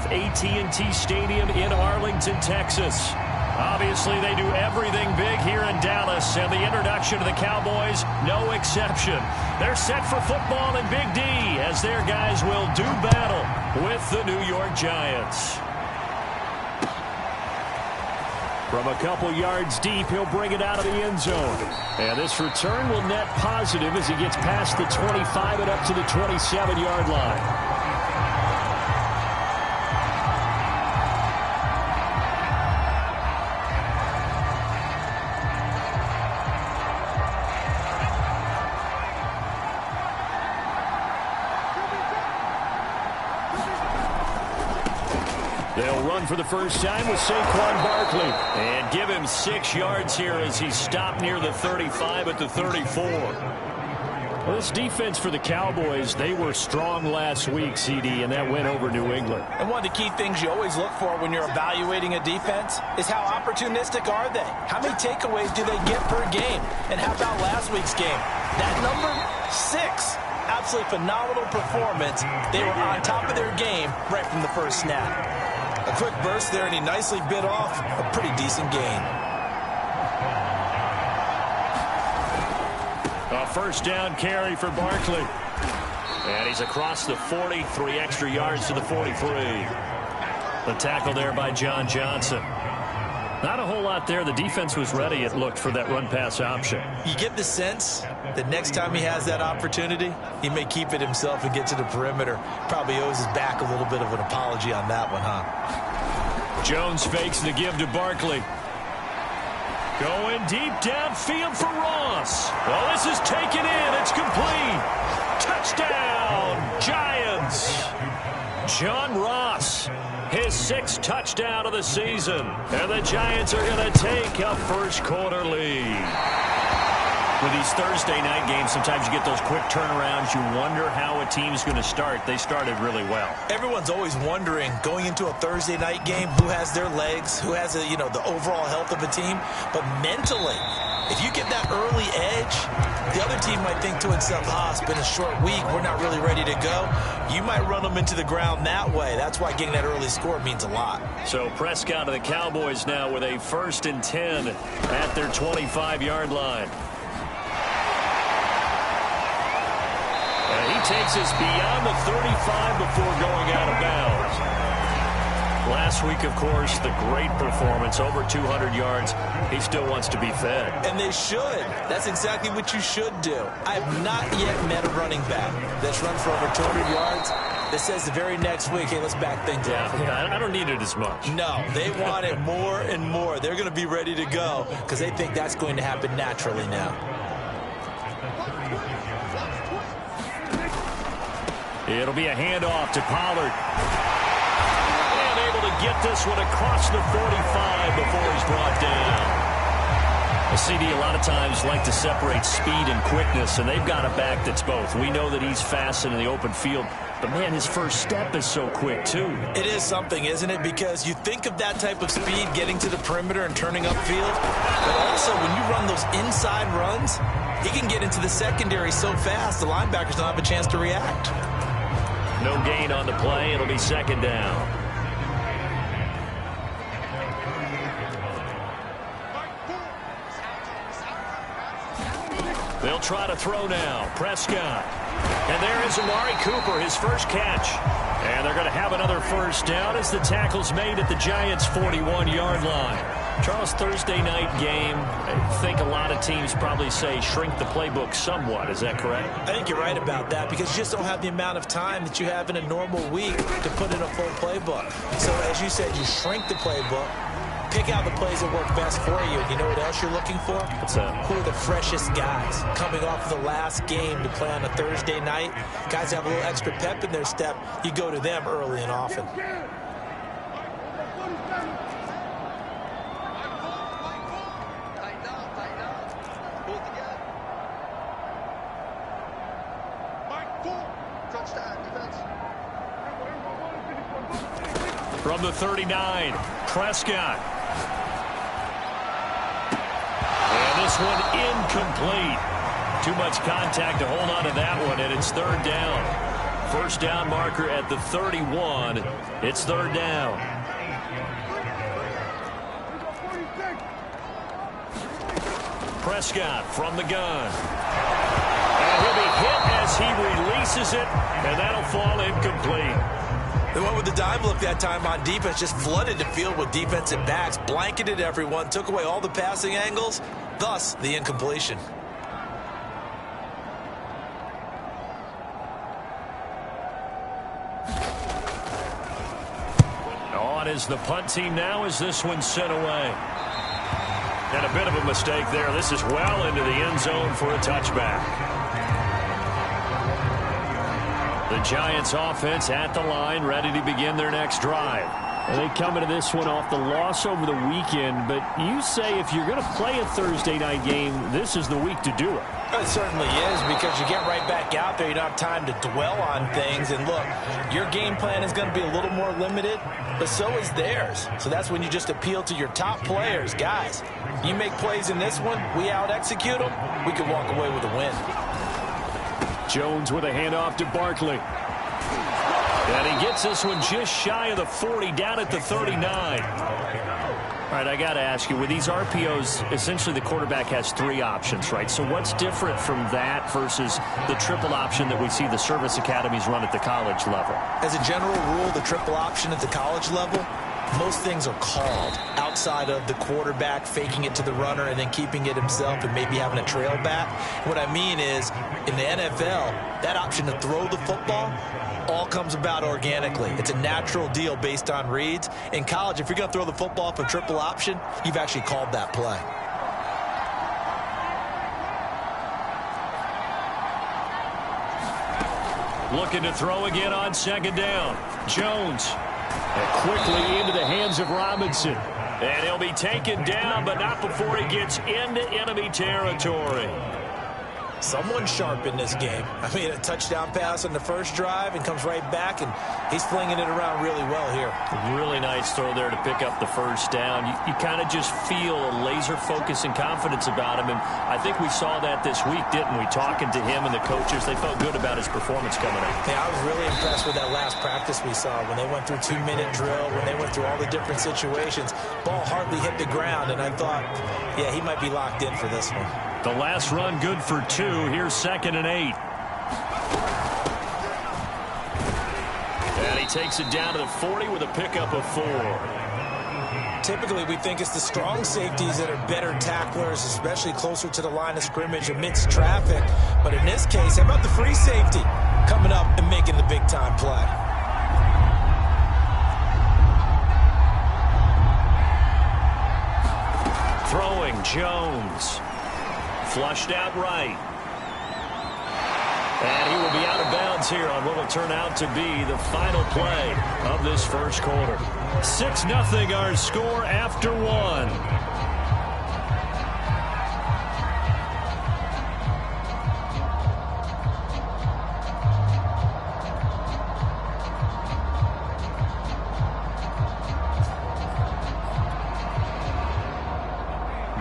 with AT&T Stadium in Arlington, Texas. Obviously, they do everything big here in Dallas, and the introduction to the Cowboys, no exception. They're set for football in Big D as their guys will do battle with the New York Giants. From a couple yards deep, he'll bring it out of the end zone. And this return will net positive as he gets past the 25 and up to the 27-yard line. They'll run for the first time with Saquon Barkley and give him 6 yards here as he stopped near the 35 at the 34. Well, this defense for the Cowboys, they were strong last week, CD, and that went over New England. And one of the key things you always look for when you're evaluating a defense is how opportunistic are they? How many takeaways do they get per game? And how about last week's game? That number, 6. Absolutely phenomenal performance. They were on top of their game right from the first snap. A quick burst there, and he nicely bit off a pretty decent gain. A first down carry for Barkley. And he's across the 43 extra yards to the 43. The tackle there by John Johnson. Not a whole lot there. The defense was ready, it looked, for that run-pass option. You get the sense that next time he has that opportunity, he may keep it himself and get to the perimeter. Probably owes his back a little bit of an apology on that one, huh? Jones fakes the give to Barkley. Going deep downfield for Ross. Well, this is taken in. It's complete. Touchdown, Giants. John Ross, his 6th touchdown of the season. And the Giants are going to take a first-quarter lead. With these Thursday night games, sometimes you get those quick turnarounds. You wonder how a team's going to start. They started really well. Everyone's always wondering, going into a Thursday night game, who has their legs, who has the overall health of a team. But mentally, if you get that early edge, the other team might think to itself, it's been a short week, we're not really ready to go. You might run them into the ground that way. That's why getting that early score means a lot. So Prescott of the Cowboys now with a 1st and 10 at their 25-yard line. And he takes us beyond the 35 before going out of bounds. Last week, of course, the great performance, over 200 yards. He still wants to be fed. And they should. That's exactly what you should do. I have not yet met a running back that's run for over 200 yards that says the very next week, hey, let's back things up. Yeah, I don't need it as much. No, they want it more and more. They're going to be ready to go because they think that's going to happen naturally now. It'll be a handoff to Pollard. And able to get this one across the 45 before he's brought down. The CD a lot of times like to separate speed and quickness, and they've got a back that's both. We know that he's fast in the open field, but, man, his first step is so quick, too. It is something, isn't it? Because you think of that type of speed getting to the perimeter and turning upfield, but also when you run those inside runs, he can get into the secondary so fast the linebackers don't have a chance to react. No gain on the play. It'll be 2nd down. They'll try to throw now. Prescott. And there is Amari Cooper, his first catch. And they're going to have another first down as the tackle's made at the Giants' 41-yard line. Charles, Thursday night game, I think a lot of teams probably say shrink the playbook somewhat. Is that correct? I think you're right about that because you just don't have the amount of time that you have in a normal week to put in a full playbook. So, as you said, you shrink the playbook, pick out the plays that work best for you. You know what else you're looking for? What's that? Who are the freshest guys coming off of the last game to play on a Thursday night? Guys have a little extra pep in their step. You go to them early and often. From the 39, Prescott. And this one incomplete. Too much contact to hold on to that one, and it's 3rd down. first down marker at the 31. It's third down. Prescott from the gun. And he'll be hit as he releases it, and that'll fall incomplete. They went with the dime look that time on defense, just flooded the field with defensive backs, blanketed everyone, took away all the passing angles, thus the incompletion. On is the punt team now as this one's sent away. And a bit of a mistake there. This is well into the end zone for a touchback. The Giants offense at the line, ready to begin their next drive. And they come into this one off the loss over the weekend, but you say if you're going to play a Thursday night game, this is the week to do it. It certainly is, because you get right back out there. You don't have time to dwell on things. And look, your game plan is going to be a little more limited, but so is theirs. So that's when you just appeal to your top players. Guys, you make plays in this one, we out-execute them, we can walk away with a win. Jones with a handoff to Barkley. And he gets this one just shy of the 40, down at the 39. All right, I got to ask you, with these RPOs, essentially the quarterback has three options, right? So what's different from that versus the triple option that we see the service academies run at the college level? As a general rule, the triple option at the college level, most things are called outside of the quarterback faking it to the runner and then keeping it himself and maybe having a trail back. What I mean is, in the NFL, that option to throw the football all comes about organically. It's a natural deal based on reads. In college, if you're going to throw the football for triple option, you've actually called that play. Looking to throw again on second down. Jones. And quickly into the hands of Robinson. And he'll be taken down, but not before he gets into enemy territory. Someone sharp in this game. I mean, a touchdown pass on the first drive and comes right back, and he's flinging it around really well here. Really nice throw there to pick up the first down. You kind of just feel a laser focus and confidence about him, and I think we saw that this week, didn't we? Talking to him and the coaches, they felt good about his performance coming up. Yeah, I was really impressed with that last practice we saw when they went through 2-minute drill, when they went through all the different situations. Ball hardly hit the ground, and I thought, yeah, he might be locked in for this one. The last run good for 2. Here's 2nd and 8. And he takes it down to the 40 with a pickup of 4. Typically, we think it's the strong safeties that are better tacklers, especially closer to the line of scrimmage amidst traffic. But in this case, how about the free safety coming up and making the big-time play? Throwing, Jones. Flushed out right. And he will be out of bounds here on what will turn out to be the final play of this first quarter. 6-0 our score after 1.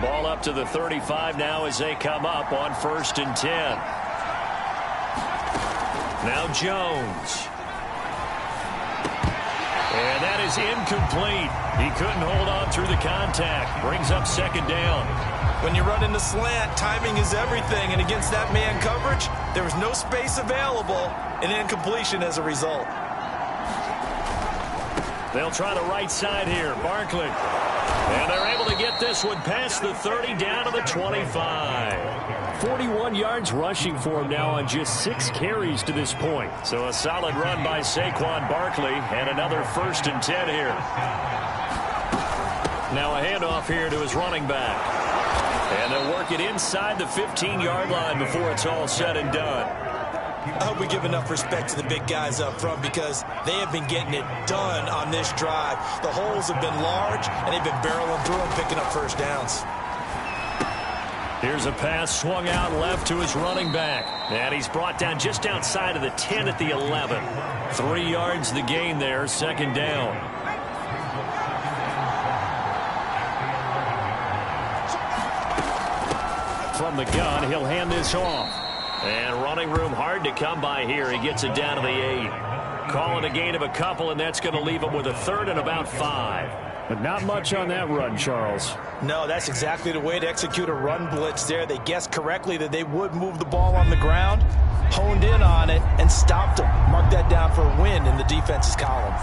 Ball up to the 35 now as they come up on 1st and 10. Now Jones. And that is incomplete. He couldn't hold on through the contact. Brings up 2nd down. When you run in the slant, timing is everything. And against that man coverage, there was no space available, and incompletion as a result. They'll try the right side here. Barkley. And they're able to get this one past the 30 down to the 25. 41 yards rushing for him now on just 6 carries to this point. So a solid run by Saquon Barkley, and another 1st and 10 here. Now a handoff here to his running back. And they'll work it inside the 15-yard line before it's all said and done. I hope we give enough respect to the big guys up front, because they have been getting it done on this drive. The holes have been large, and they've been barreling through them, picking up first downs. Here's a pass swung out left to his running back. And he's brought down just outside of the 10 at the 11. 3 yards the gain there, 2nd down. From the gun, he'll hand this off. And running room hard to come by here. He gets it down to the 8. Calling a gain of a couple, and that's going to leave him with a 3rd and about 5. But not much on that run, Charles. No, that's exactly the way to execute a run blitz there. They guessed correctly that they would move the ball on the ground, honed in on it, and stopped them. Mark that down for a win in the defense's column.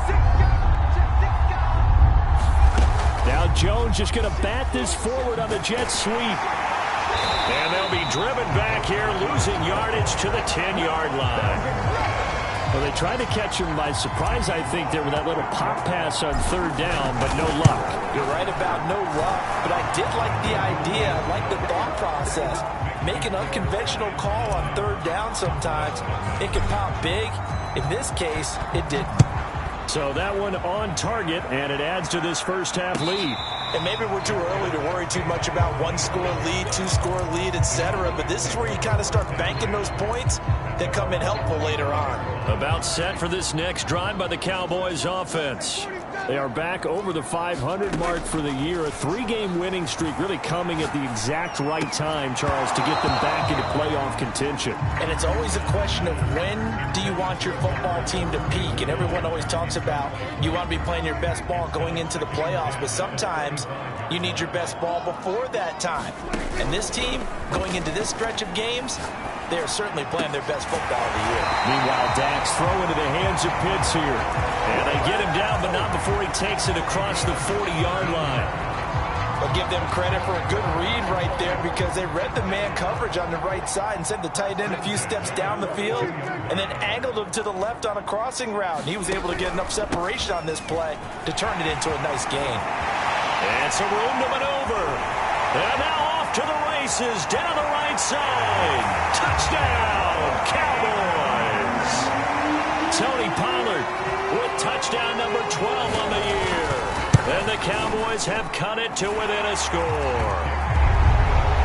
Now Jones just going to bat this forward on the jet sweep. And they'll be driven back here, losing yardage to the 10-yard line. Well, they tried to catch him by surprise, I think, there with that little pop pass on 3rd down, but no luck. You're right about no luck, but I did like the idea, I like the thought process. Make an unconventional call on 3rd down sometimes. It can pop big. In this case, it didn't. So that one on target, and it adds to this first-half lead. And maybe we're too early to worry too much about 1-score lead, 2-score lead, etc. But this is where you kind of start banking those points that come in helpful later on. About set for this next drive by the Cowboys offense. They are back over the 500 mark for the year. A 3-game winning streak really coming at the exact right time, Charles, to get them back into playoff contention. And it's always a question of when do you want your football team to peak? And everyone always talks about you want to be playing your best ball going into the playoffs, but sometimes you need your best ball before that time. And this team, going into this stretch of games, they are certainly playing their best football of the year. Meanwhile, Dak's throw into the hands of Pitts here. And they get him down, but not before he takes it across the 40-yard line. I'll give them credit for a good read right there because they read the man coverage on the right side and sent the tight end a few steps down the field and then angled him to the left on a crossing route. And he was able to get enough separation on this play to turn it into a nice gain. And some room to maneuver. And now off to the races down the right side. Touchdown, Cowboys. Tony Pollard with touchdown number 12 on the year. And the Cowboys have cut it to within a score.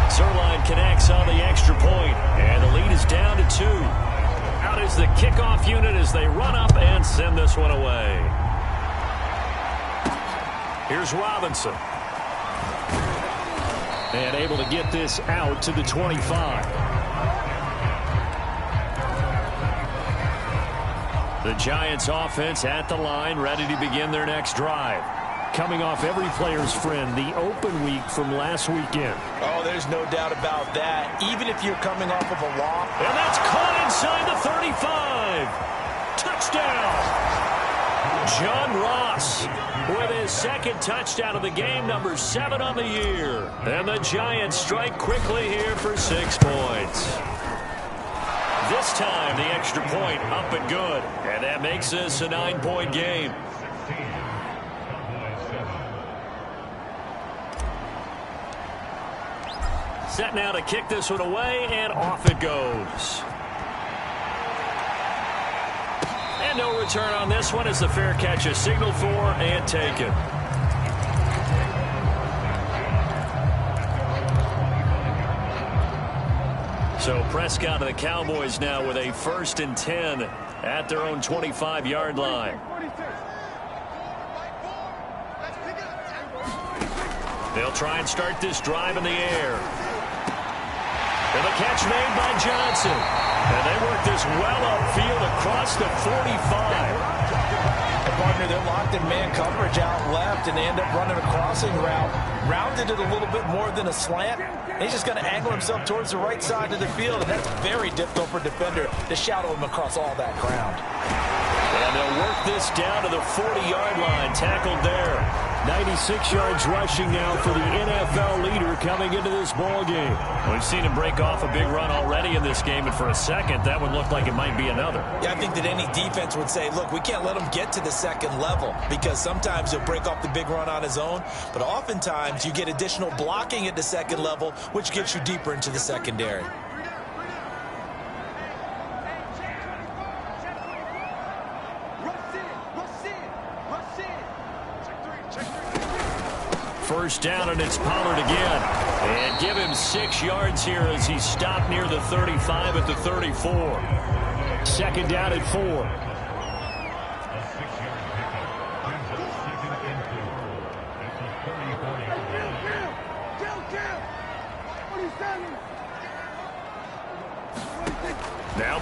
Zerline connects on the extra point, and the lead is down to 2. Out is the kickoff unit as they run up and send this one away. Here's Robinson. And able to get this out to the 25. The Giants offense at the line, ready to begin their next drive. Coming off every player's friend, the open week from last weekend. Oh, there's no doubt about that. Even if you're coming off of a loss. And that's caught inside the 35. Touchdown. John Ross with his 2nd touchdown of the game, number 7 on the year. And the Giants strike quickly here for 6 points. This time, the extra point up and good. And that makes this a 9-point game. Set now to kick this one away, and off it goes. And no return on this one as the fair catch is signaled for and taken. So Prescott and the Cowboys now with a 1st and 10 at their own 25-yard line. They'll try and start this drive in the air. And the catch made by Johnson. And they work this well upfield across the 45. And partner, they're locked in man coverage out left, and they end up running a crossing route. Rounded it a little bit more than a slant. And he's just going to angle himself towards the right side of the field, and that's very difficult for a defender to shadow him across all that ground. And they'll work this down to the 40-yard line. Tackled there. 96 yards rushing now for the NFL leader coming into this ball game. We've seen him break off a big run already in this game, and for a second, that one looked like it might be another. Yeah, I think that any defense would say, look, we can't let him get to the 2nd level because sometimes he'll break off the big run on his own, but oftentimes you get additional blocking at the 2nd level, which gets you deeper into the secondary. First down, and it's Pollard again. And give him 6 yards here as he stopped near the 35 at the 34. 2nd down at 4.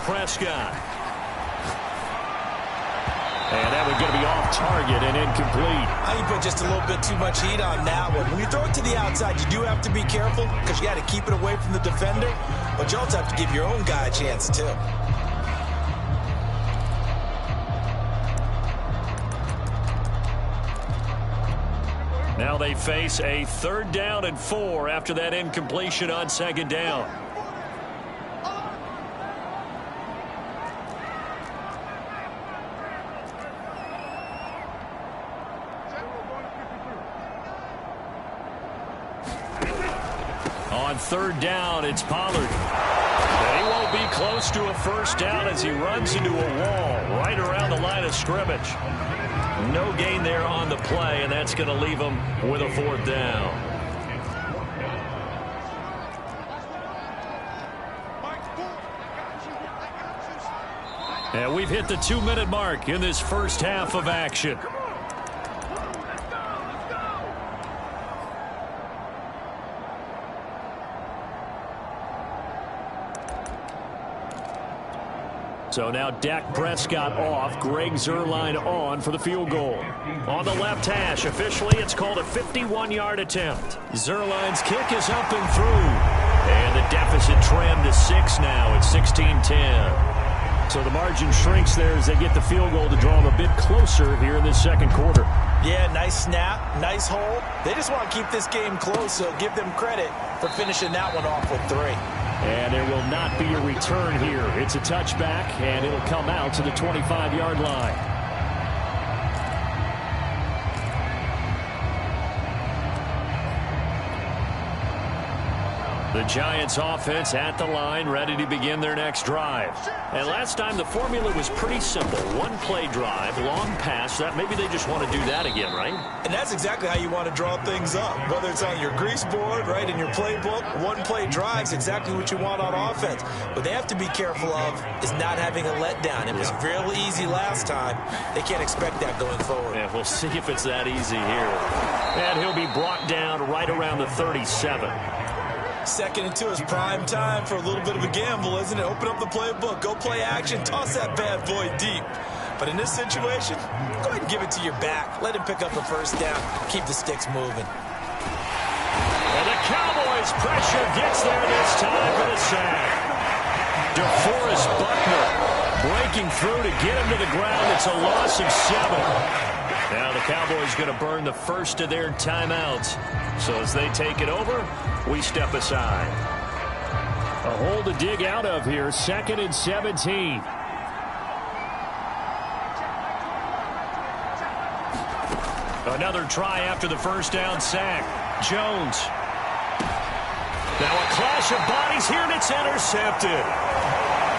Prescott. And that one's going to be off target and incomplete. I think you put just a little bit too much heat on that one. When you throw it to the outside, you do have to be careful because you got to keep it away from the defender. But you also have to give your own guy a chance, too. Now they face a 3rd down and 4 after that incompletion on 2nd down. On 3rd down, it's Pollard. And he won't be close to a 1st down as he runs into a wall right around the line of scrimmage. No gain there on the play, and that's going to leave him with a 4th down. And we've hit the 2-minute mark in this first half of action. So now Dak Prescott off, Greg Zuerlein on for the field goal. On the left hash, officially it's called a 51-yard attempt. Zuerlein's kick is up and through. And the deficit trimmed to 6 now. It's 16-10. So the margin shrinks there as they get the field goal to draw them a bit closer here in this 2nd quarter. Yeah, nice snap, nice hold. They just want to keep this game close, so give them credit for finishing that one off with 3. And there will not be a return here. It's a touchback, and it'll come out to the 25-yard line. The Giants offense at the line, ready to begin their next drive. And last time the formula was pretty simple. 1-play drive, long pass. That maybe they just want to do that again, right? And that's exactly how you want to draw things up. Whether it's on your grease board, right, in your playbook, 1-play drive's exactly what you want on offense. What they have to be careful of is not having a letdown. It was real easy last time. They can't expect that going forward. Yeah, we'll see if it's that easy here. And he'll be brought down right around the 37. 2nd and 2 is prime time for a little bit of a gamble, isn't it? Open up the playbook, go play action, toss that bad boy deep. But in this situation, go ahead and give it to your back. Let him pick up a 1st down. Keep the sticks moving. And the Cowboys pressure gets there this time for the sack. DeForest Buckner breaking through to get him to the ground. It's a loss of 7. Now the Cowboys going to burn the first of their timeouts. So as they take it over, we step aside. A hole to dig out of here. 2nd and 17. Another try after the 1st down sack. Jones. Now a clash of bodies here, and it's intercepted.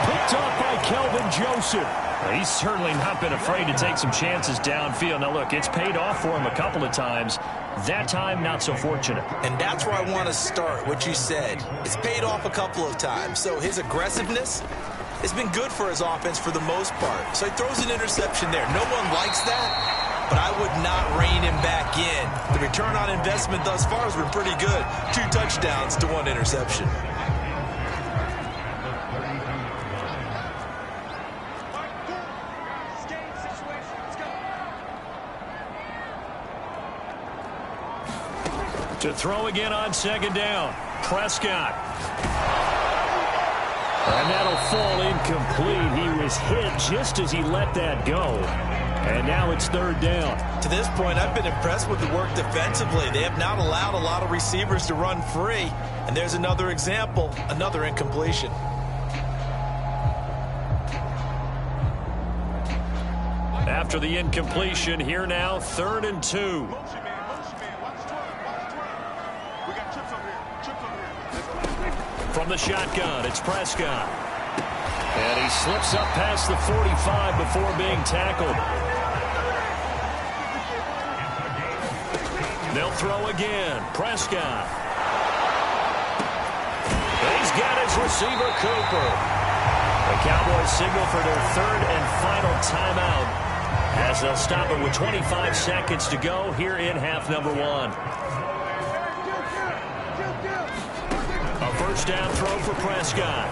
Picked off by Kelvin Joseph. He's certainly not been afraid to take some chances downfield. Now, look, it's paid off for him a couple of times. That time, not so fortunate. And that's where I want to start, what you said. It's paid off a couple of times. So his aggressiveness has been good for his offense for the most part. So he throws an interception there. No one likes that, but I would not rein him back in. The return on investment thus far has been pretty good. 2 touchdowns to 1 interception. To throw again on 2nd down. Prescott. And that'll fall incomplete. He was hit just as he let that go. And now it's 3rd down. To this point, I've been impressed with the work defensively. They have not allowed a lot of receivers to run free. And there's another example, another incompletion. After the incompletion, here now, 3rd and 2. From the shotgun, it's Prescott. And he slips up past the 45 before being tackled. They'll throw again. Prescott. He's got his receiver, Cooper. The Cowboys signal for their 3rd and final timeout as they'll stop it with 25 seconds to go here in half number 1. A 1st down throw for Prescott.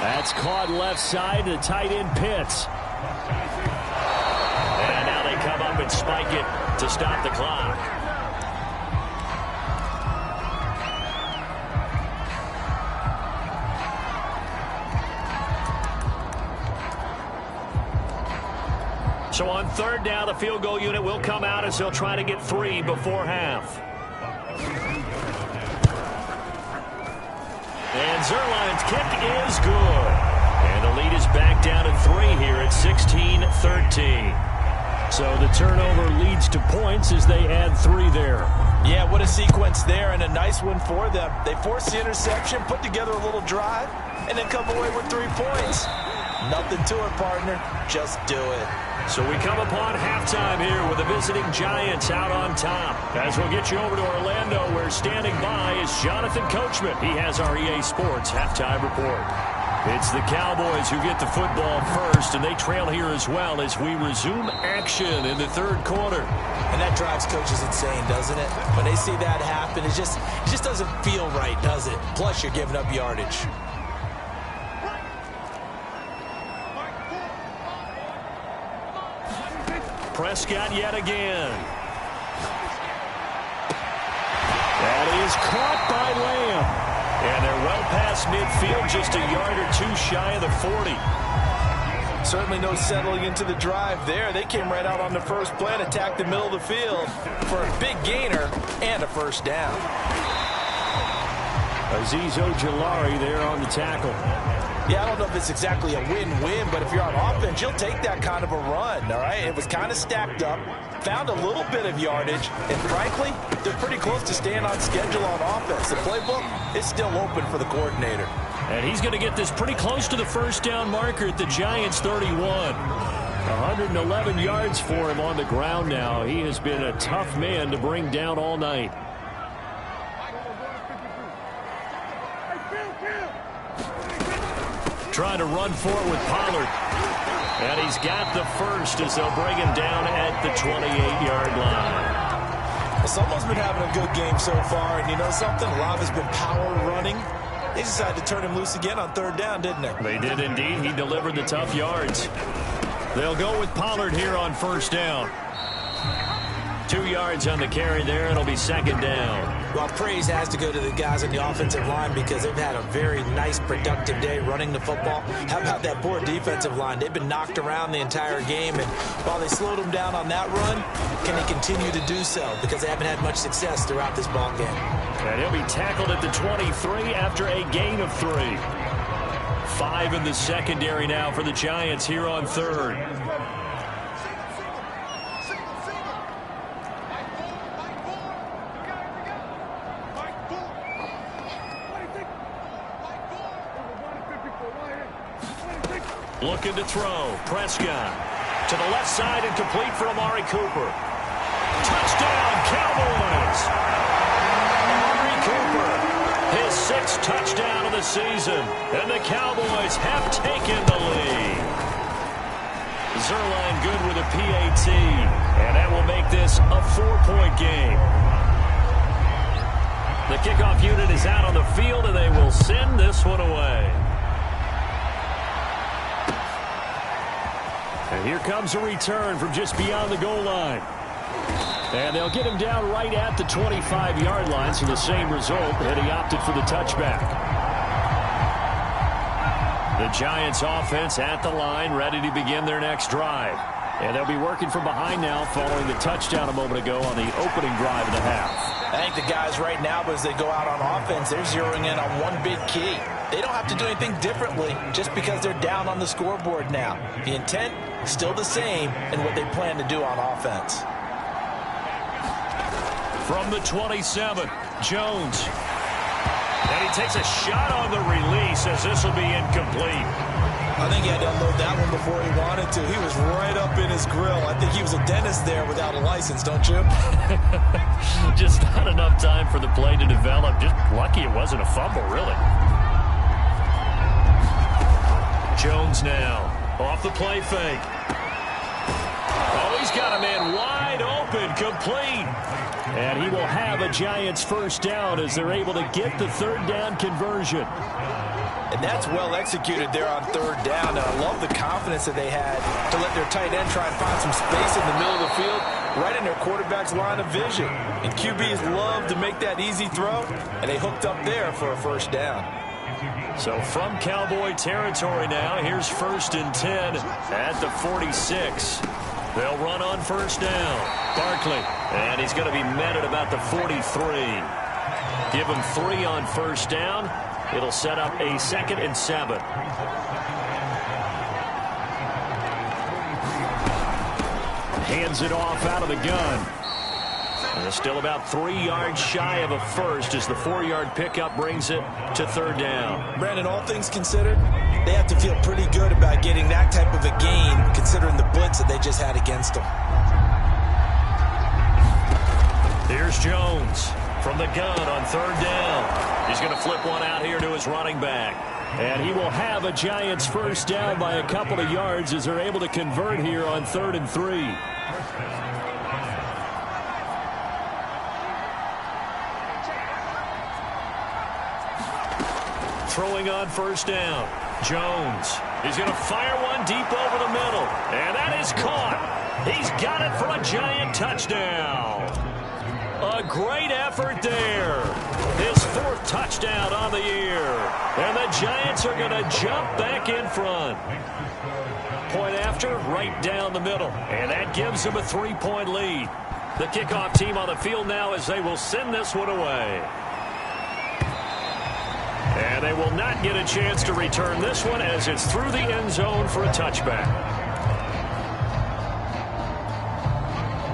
That's caught left side to the tight end Pitts. And now they come up and spike it to stop the clock. So on third down, the field goal unit will come out as they'll try to get 3 before half. And Zerline's kick is good. And the lead is back down to 3 here at 16-13. So the turnover leads to points as they add 3 there. Yeah, what a sequence there, and a nice one for them. They force the interception, put together a little drive, and then come away with 3 points. Nothing to it, partner. Just do it. So we come upon halftime here with the visiting Giants out on top. As we'll get you over to Orlando, where standing by is Jonathan Coachman. He has our EA Sports halftime report. It's the Cowboys who get the football first, and they trail here as well as we resume action in the third quarter. And that drives coaches insane, doesn't it? When they see that happen, it just doesn't feel right, does it? Plus, you're giving up yardage. Prescott yet again. That is caught by Lamb. And they're well past midfield, just a yard or 2 shy of the 40. Certainly no settling into the drive there. They came right out on the first play and attacked the middle of the field for a big gainer and a first down. Azeez Ojulari there on the tackle. Yeah, I don't know if it's exactly a win-win, but if you're on offense, you'll take that kind of a run, all right? It was kind of stacked up, found a little bit of yardage, and frankly, they're pretty close to staying on schedule on offense. The playbook is still open for the coordinator. And he's going to get this pretty close to the first down marker at the Giants' 31. 111 yards for him on the ground now. He has been a tough man to bring down all night. Trying to run for it with Pollard. And he's got the first as they'll bring him down at the 28-yard line. Someone's been having a good game so far, and you know something? A lot of it's been power running. They decided to turn him loose again on third down, didn't they? They did indeed. He delivered the tough yards. They'll go with Pollard here on first down. 2 yards on the carry there. It'll be second down. Well, praise has to go to the guys on the offensive line because they've had a very nice, productive day running the football. How about that poor defensive line? They've been knocked around the entire game, and while they slowed them down on that run, can they continue to do so? Because they haven't had much success throughout this ball game. And he'll be tackled at the 23 after a gain of 3. 5 in the secondary now for the Giants here on third. Looking to throw. Prescott to the left side and complete for Amari Cooper. Touchdown, Cowboys! Amari Cooper, his 6th touchdown of the season, and the Cowboys have taken the lead. Zerline good with a PAT, and that will make this a 4-point game. The kickoff unit is out on the field, and they will send this one away. And here comes a return from just beyond the goal line. And they'll get him down right at the 25-yard line, so the same result, and he opted for the touchback. The Giants offense at the line, ready to begin their next drive. And they'll be working from behind now following the touchdown a moment ago on the opening drive of the half. I think the guys right now, as they go out on offense, they're zeroing in on one big key. They don't have to do anything differently just because they're down on the scoreboard now. The intent, still the same in what they plan to do on offense. From the 27, Jones. And he takes a shot on the release as this will be incomplete. I think he had to unload that one before he wanted to. He was right up in his grill. I think he was a dentist there without a license, don't you? Just not enough time for the play to develop. Just lucky it wasn't a fumble, really. Jones now off the play fake. Oh, he's got a man wide open, complete. And he will have a Giants first down as they're able to get the third down conversion. And that's well executed there on third down. And I love the confidence that they had to let their tight end try and find some space in the middle of the field, right in their quarterback's line of vision. And QBs love to make that easy throw, and they hooked up there for a first down. So from Cowboy territory now, here's 1st and 10 at the 46. They'll run on first down. Barkley, and he's going to be met at about the 43. Give him 3 on first down. It'll set up a 2nd and 7. Hands it off out of the gun. And it's still about 3 yards shy of a first as the 4-yard pickup brings it to 3rd down. Brandon, all things considered, they have to feel pretty good about getting that type of a gain considering the blitz that they just had against them. Here's Jones from the gun on 3rd down. He's going to flip one out here to his running back. And he will have a Giants first down by a couple of yards as they're able to convert here on 3rd and 3. Throwing on first down. Jones. He's going to fire one deep over the middle. And that is caught. He's got it for a Giant touchdown. A great effort there. His 4th touchdown on the year. And the Giants are going to jump back in front. Point after, right down the middle. And that gives them a 3-point lead. The kickoff team on the field now as they will send this one away. And they will not get a chance to return this one as it's through the end zone for a touchback.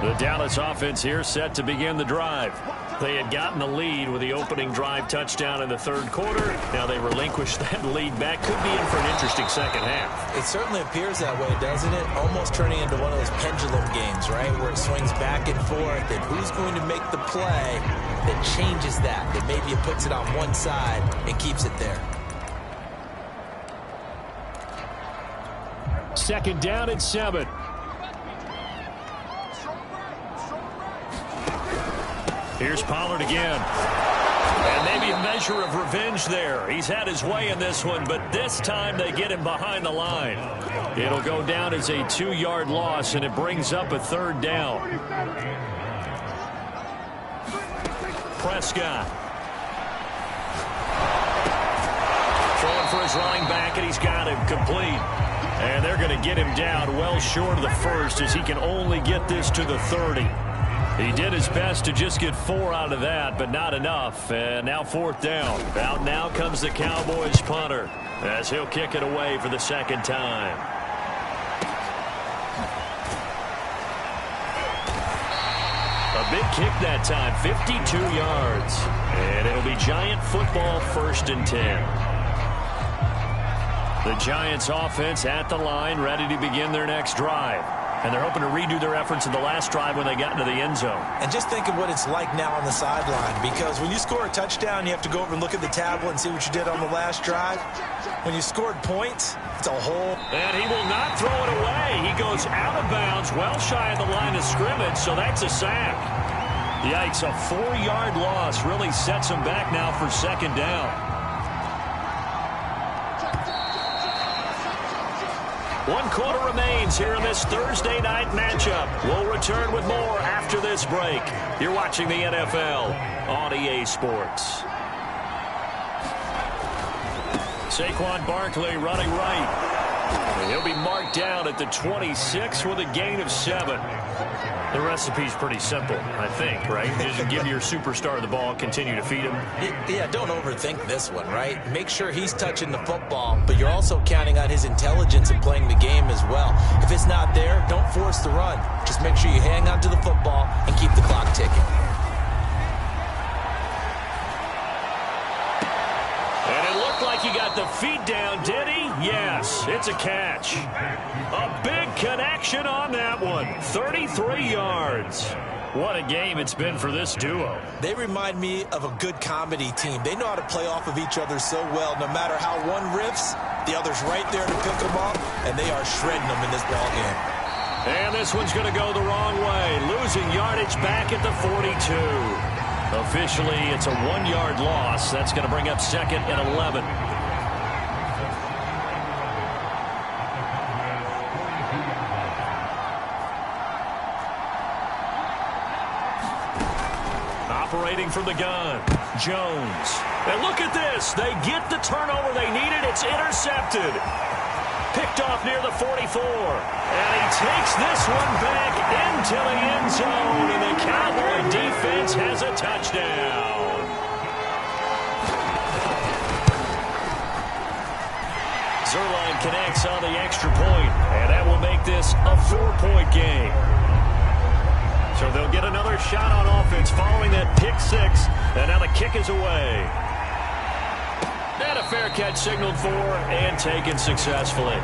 The Dallas offense here set to begin the drive. They had gotten the lead with the opening drive touchdown in the 3rd quarter. Now they relinquish that lead back. Could be in for an interesting second half. It certainly appears that way, doesn't it? Almost turning into one of those pendulum games, right? Where it swings back and forth. And who's going to make the play that changes that? That maybe it puts it on one side and keeps it there. 2nd down and 7. Here's Pollard again. And maybe a measure of revenge there. He's had his way in this one, but this time they get him behind the line. It'll go down as a 2-yard loss, and it brings up a 3rd down. Prescott. Throwing for his running back, and he's got him complete. And they're going to get him down well short of the 1st as he can only get this to the 30. He did his best to just get 4 out of that, but not enough. And now 4th down. Out now comes the Cowboys punter as he'll kick it away for the 2nd time. A big kick that time, 52 yards. And it'll be Giant football 1st and 10. The Giants offense at the line, ready to begin their next drive. And they're hoping to redo their efforts in the last drive when they got into the end zone. And just think of what it's like now on the sideline, because when you score a touchdown, you have to go over and look at the tablet and see what you did on the last drive. When you scored points, it's a whole... And he will not throw it away. He goes out of bounds, well shy of the line of scrimmage, so that's a sack. Yikes, a 4-yard loss really sets him back now for 2nd down. 1 quarter remains here in this Thursday night matchup. We'll return with more after this break. You're watching the NFL on EA Sports. Saquon Barkley running right. He'll be marked down at the 26 with a gain of 7. The recipe's pretty simple, I think, right? Just give your superstar the ball, continue to feed him. Yeah, don't overthink this one, right? Make sure he's touching the football, but you're also counting on his intelligence in playing the game as well. If it's not there, don't force the run. Just make sure you hang on to the football and keep the clock ticking. And it looked like he got the feet down, did he? Yes, it's a catch. A big connection on that one. 33 yards. What a game it's been for this duo. They remind me of a good comedy team. They know how to play off of each other so well. No matter how one riffs, the other's right there to pick them up, and they are shredding them in this ball game. And this one's going to go the wrong way. Losing yardage back at the 42. Officially, it's a 1-yard loss. That's going to bring up 2nd and 11. operating from the gun. Jones. And look at this. They get the turnover they needed. It's intercepted. Picked off near the 44. And he takes this one back into the end zone. And the Cowboy defense has a touchdown. Zerline connects on the extra point. And that will make this a 4-point game. So they'll get another shot on offense following that pick six. And now the kick is away. And a fair catch signaled for and taken successfully.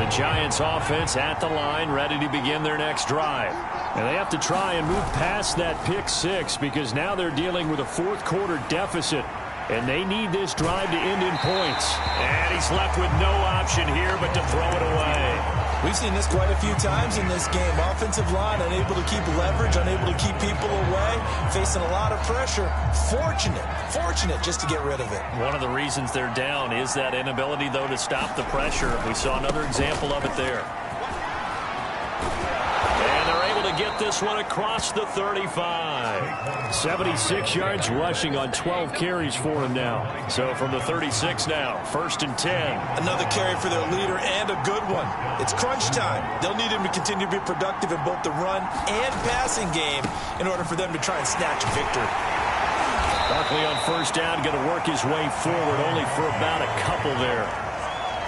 The Giants offense at the line, ready to begin their next drive. And they have to try and move past that pick six because now they're dealing with a fourth quarter deficit. And they need this drive to end in points. And he's left with no option here but to throw it away. We've seen this quite a few times in this game. Offensive line unable to keep leverage, unable to keep people away, facing a lot of pressure. Fortunate just to get rid of it. One of the reasons they're down is that inability, though, to stop the pressure. We saw another example of it there. And they're able to get this one across the 35. 76 yards rushing on 12 carries for him now. So from the 36 now, 1st and 10. Another carry for their leader and a good one. It's crunch time. They'll need him to continue to be productive in both the run and passing game in order for them to try and snatch a victory. Barkley on 1st down, going to work his way forward only for about a couple there.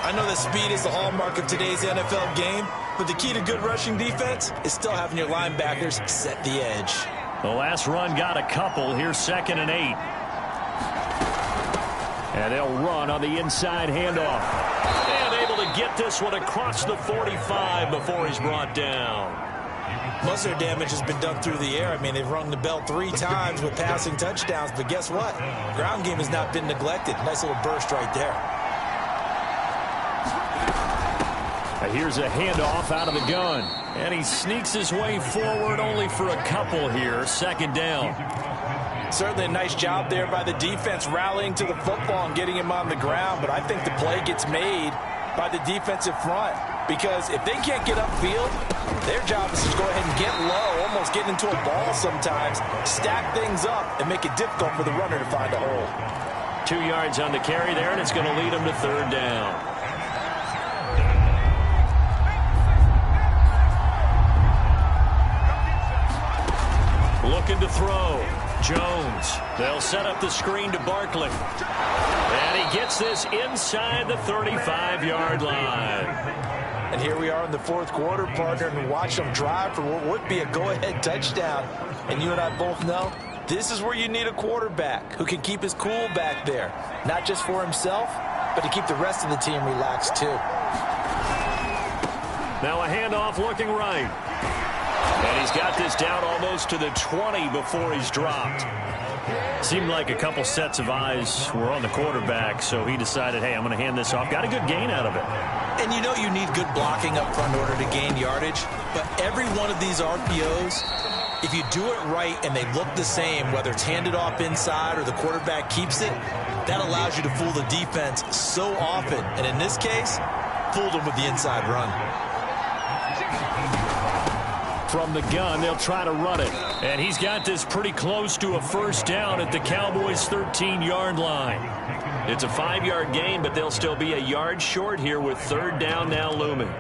I know that speed is the hallmark of today's NFL game, but the key to good rushing defense is still having your linebackers set the edge. The last run got a couple. Here's 2nd and 8. And they'll run on the inside handoff. And able to get this one across the 45 before he's brought down. Most of their damage has been done through the air. I mean, they've rung the bell 3 times with passing touchdowns, but guess what? Ground game has not been neglected. Nice little burst right there. Here's a handoff out of the gun. And he sneaks his way forward only for a couple here. 2nd down. Certainly a nice job there by the defense rallying to the football and getting him on the ground. But I think the play gets made by the defensive front. Because if they can't get upfield, their job is to go ahead and get low, almost get into a ball sometimes, stack things up, and make it difficult for the runner to find a hole. 2 yards on the carry there, and it's going to lead him to 3rd down. Looking to throw. Jones. They'll set up the screen to Barkley. And he gets this inside the 35-yard line. And here we are in the 4th quarter, partner, and watch them drive for what would be a go-ahead touchdown. And you and I both know this is where you need a quarterback who can keep his cool back there. Not just for himself, but to keep the rest of the team relaxed too. Now a handoff looking right. And he's got this down almost to the 20 before he's dropped. Seemed like a couple sets of eyes were on the quarterback, so he decided, hey, I'm going to hand this off. Got a good gain out of it. And you know you need good blocking up front in order to gain yardage. But every one of these RPOs, if you do it right and they look the same, whether it's handed off inside or the quarterback keeps it, that allows you to fool the defense so often. And in this case, fooled them with the inside run. From the gun, they'll try to run it. And he's got this pretty close to a 1st down at the Cowboys' 13-yard line. It's a 5-yard gain, but they'll still be a yard short here with 3rd down now looming.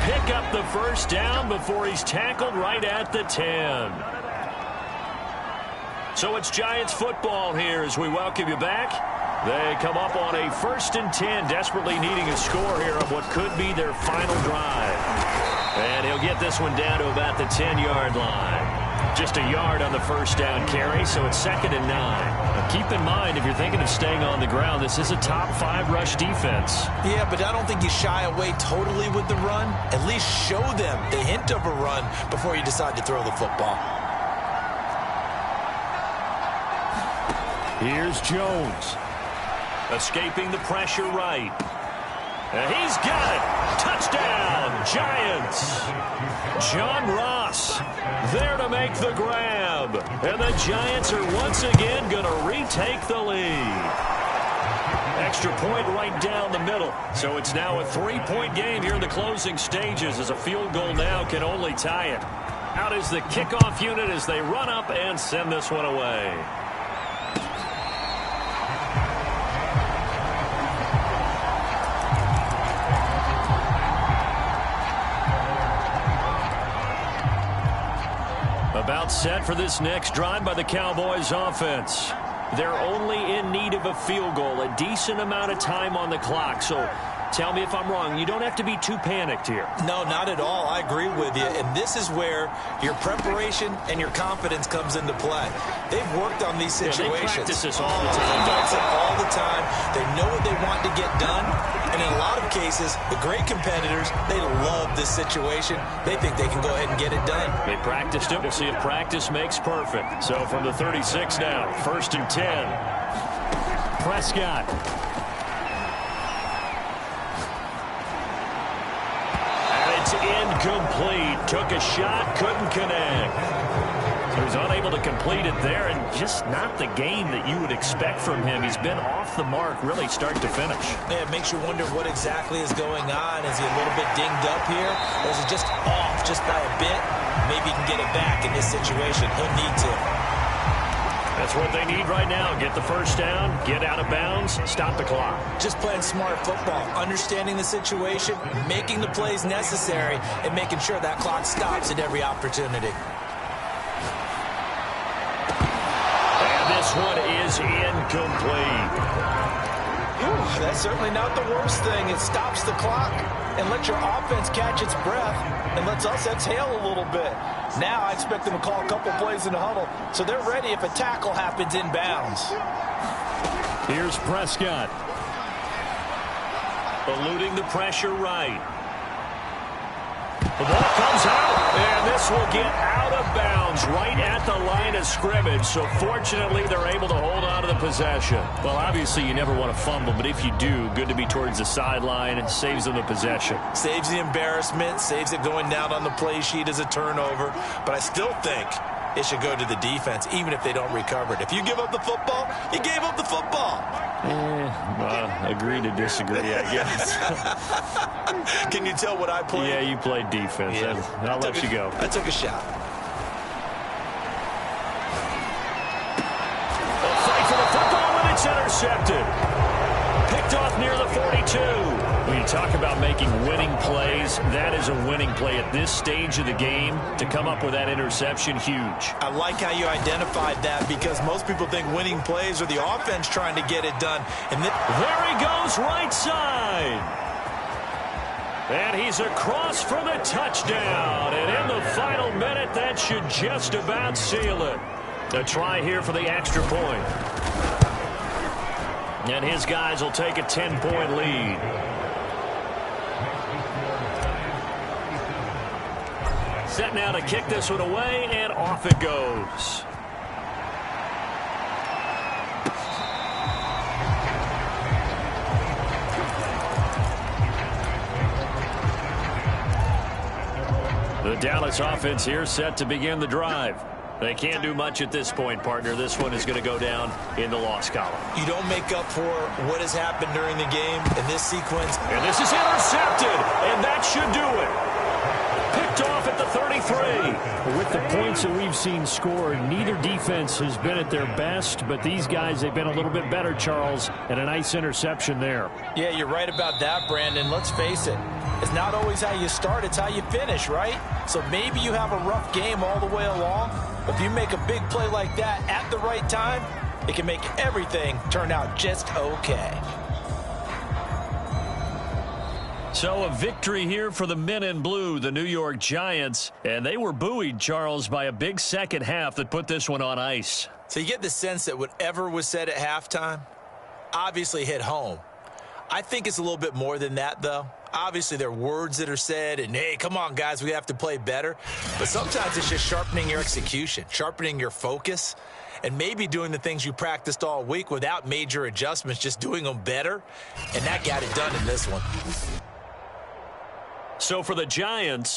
Pick up the 1st down before he's tackled right at the 10. So it's Giants football here as we welcome you back. They come up on a 1st and 10, desperately needing a score here on what could be their final drive. And he'll get this one down to about the 10-yard line. Just a yard on the 1st down carry, so it's 2nd and 9. Now keep in mind, if you're thinking of staying on the ground, this is a top 5 rush defense. Yeah, but I don't think you shy away totally with the run. At least show them the hint of a run before you decide to throw the football. Here's Jones. Escaping the pressure right. And he's got it. Touchdown, Giants. John Ross there to make the grab. And the Giants are once again going to retake the lead. Extra point right down the middle. So it's now a 3-point game here in the closing stages as a field goal now can only tie it. Out is the kickoff unit as they run up and send this one away. About set for this next drive by the Cowboys offense. They're only in need of a field goal, a decent amount of time on the clock. So tell me if I'm wrong. You don't have to be too panicked here. No, not at all. I agree with you. And this is where your preparation and your confidence comes into play. They've worked on these situations. They practice this all the time. They practice it all the time. They know what they want to get done. And in a lot of cases, the great competitors, they love this situation. They think they can go ahead and get it done. They practiced it. We'll see if practice makes perfect. So from the 36 now, 1st and 10. Prescott. It's incomplete. Took a shot, couldn't connect. He was unable to complete it there, and just not the game that you would expect from him. He's been off the mark, really start to finish. Yeah, it makes you wonder what exactly is going on. Is he a little bit dinged up here, or is he just off just by a bit? Maybe he can get it back in this situation. He'll need to. That's what they need right now. Get the first down, get out of bounds, stop the clock. Just playing smart football, understanding the situation, making the plays necessary, and making sure that clock stops at every opportunity. And this one is incomplete. Whew, that's certainly not the worst thing. It stops the clock and lets your offense catch its breath and lets us exhale a little bit. Now I expect them to call a couple plays in the huddle, so they're ready if a tackle happens in bounds. Here's Prescott. Eluding the pressure right. The ball comes out, and this will get out of bounds right at the line of scrimmage. So fortunately, they're able to hold on to the possession. Well, obviously, you never want to fumble, but if you do, good to be towards the sideline. It saves them the possession. Saves the embarrassment, saves it going down on the play sheet as a turnover. But I still think it should go to the defense, even if they don't recover it. If you give up the football, you gave up the football. Agree to disagree, I guess. Can you tell what I played? Yeah, you played defense. Yeah. I'll let you go. I took a shot. A fight for the football, and it's intercepted. Picked off near the 42. When you talk about making winning plays, that is a winning play at this stage of the game. To come up with that interception, huge. I like how you identified that, because most people think winning plays are the offense trying to get it done. And there he goes, right side. And he's across for the touchdown. And in the final minute, that should just about seal it. A try here for the extra point. And his guys will take a 10-point lead. Set now to kick this one away, and off it goes. The Dallas offense here set to begin the drive. They can't do much at this point, partner. This one is going to go down in the loss column. you don't make up for what has happened during the game in this sequence. And this is intercepted, and that should do it. Picked off at the 33. With the points that we've seen scored, neither defense has been at their best, but these guys, they've been a little bit better, Charles, and a nice interception there. Yeah, you're right about that, Brandon. Let's face it. It's not always how you start, it's how you finish, right? So maybe you have a rough game all the way along, but if you make a big play like that at the right time, it can make everything turn out just okay. So a victory here for the men in blue, the New York Giants, and they were buoyed, Charles, by a big second half that put this one on ice. So you get the sense that whatever was said at halftime obviously hit home. I think it's a little bit more than that, though. Obviously, there are words that are said, and, hey, come on, guys, we have to play better. But sometimes it's just sharpening your execution, sharpening your focus. and maybe doing the things you practiced all week without major adjustments, just doing them better, and that got it done in this one. So for the Giants,